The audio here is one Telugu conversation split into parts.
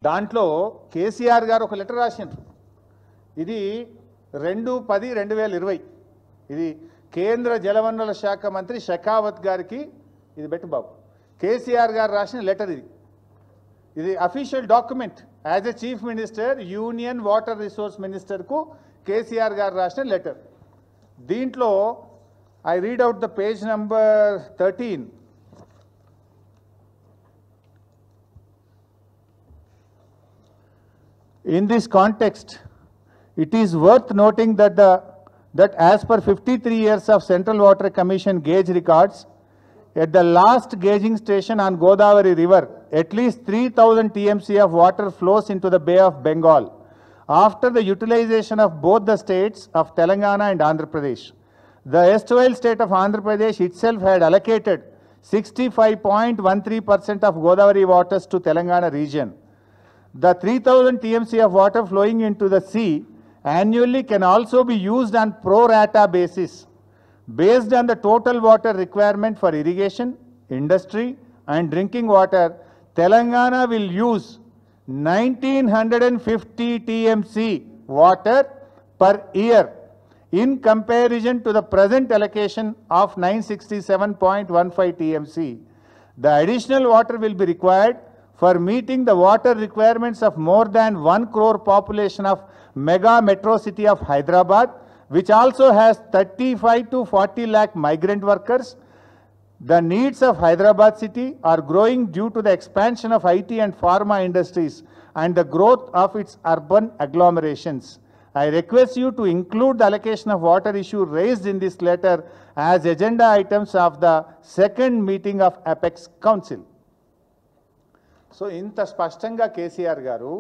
దాంట్లో కేసీఆర్ గారు ఒక లెటర్ రాసిండ్రు. ఇది 2/10/2020. ఇది కేంద్ర జలవనరుల శాఖ మంత్రి షెకావత్ గారికి ఇది బెట్టు బాబు కేసీఆర్ గారు రాసిన లెటర్. ఇది official document. As a chief minister union water resource మినిస్టర్కు కేసీఆర్ గారు రాసిన లెటర్. దీంట్లో I read out the page number 13. In this context, it is worth noting that as per 53 years of Central Water Commission gauge records, at the last gauging station on Godavari River, at least 3,000 TMC of water flows into the Bay of Bengal. After the utilization of both the states of Telangana and Andhra Pradesh, the erstwhile state of Andhra Pradesh itself had allocated 65.13% of Godavari waters to Telangana region. The 3,000 TMC of water flowing into the sea annually can also be used on pro rata basis. Based on the total water requirement for irrigation, industry and drinking water, Telangana will use 1,950 TMC water per year in comparison to the present allocation of 967.15 TMC. The additional water will be required for meeting the water requirements of more than 1 crore population of mega metro city of Hyderabad, which also has 35 to 40 lakh migrant workers. The needs of Hyderabad city are growing due to the expansion of IT and pharma industries and the growth of its urban agglomerations. I request you to include the allocation of water issue raised in this letter as agenda items of the second meeting of Apex Council. So ఇంత స్పష్టంగా కేసీఆర్ గారు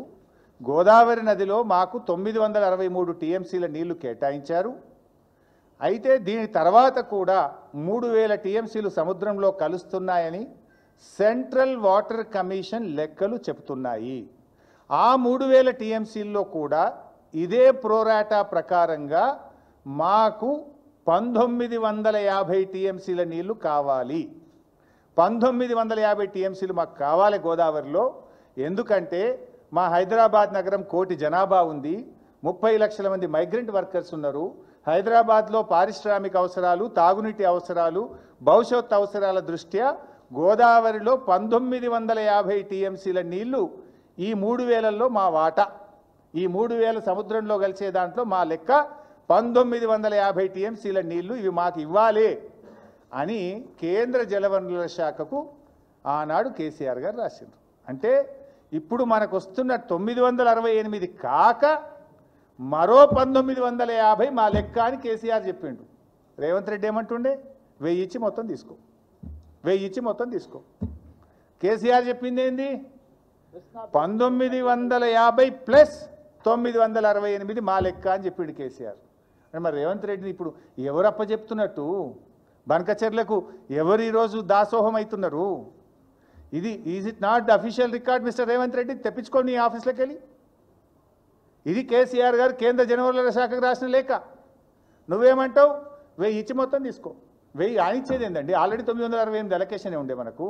గోదావరి నదిలో మాకు 963 టీఎంసీల నీళ్లు కేటాయించారు. అయితే దీని తర్వాత కూడా 3000 టీఎంసీలు సముద్రంలో కలుస్తున్నాయని సెంట్రల్ వాటర్ కమిషన్ లెక్కలు చెబుతున్నాయి. ఆ 3000 టీఎంసీల్లో కూడా ఇదే ప్రోరాటా ప్రకారంగా మాకు 1950 టీఎంసీల నీళ్లు కావాలి. 1950 టీఎంసీలు మాకు కావాలి గోదావరిలో. ఎందుకంటే మా హైదరాబాద్ నగరం 1 కోటి జనాభా ఉంది, 30 లక్షల మంది మైగ్రెంట్ వర్కర్స్ ఉన్నారు. హైదరాబాద్లో పారిశ్రామిక అవసరాలు, తాగునీటి అవసరాలు, భవిష్యత్ అవసరాల దృష్ట్యా గోదావరిలో 1950 టీఎంసీల నీళ్లు ఈ 3000లో మా వాటా. ఈ 3000 సముద్రంలో కలిసే దాంట్లో మా లెక్క 1950 టీఎంసీల నీళ్లు ఇవి మాకు ఇవ్వాలి అని కేంద్ర జలవనరుల శాఖకు ఆనాడు కేసీఆర్ గారు రాసిండ్రు. అంటే ఇప్పుడు మనకు వస్తున్న 968 కాక మరో 1950 మా లెక్క అని కేసీఆర్ చెప్పిండు. రేవంత్ రెడ్డి ఏమంటుండే 1000 ఇచ్చి మొత్తం తీసుకో, 1000 ఇచ్చి మొత్తం తీసుకో. కేసీఆర్ చెప్పింది ఏంది 1950 ప్లస్ 968 మా లెక్క అని చెప్పిండు కేసీఆర్. మరి రేవంత్ రెడ్డిని ఇప్పుడు ఎవరు అప్పచెప్తున్నట్టు? బనకచెర్లకు ఎవరు ఈరోజు దాసోహం అవుతున్నారు? Is it not the official record mister Revanth Reddy? తెప్పించుకోండి ఈ ఆఫీస్లోకి వెళ్ళి. ఇది కేసీఆర్ గారు కేంద్ర జలవనరుల శాఖకు రాసిన లేఖ. నువ్వేమంటావు 1000 ఇచ్చి మొత్తం తీసుకో. 1000 ఆనిచ్చేది ఏందండి? ఆల్రెడీ 968 అలొకేషనే ఉండే మనకు.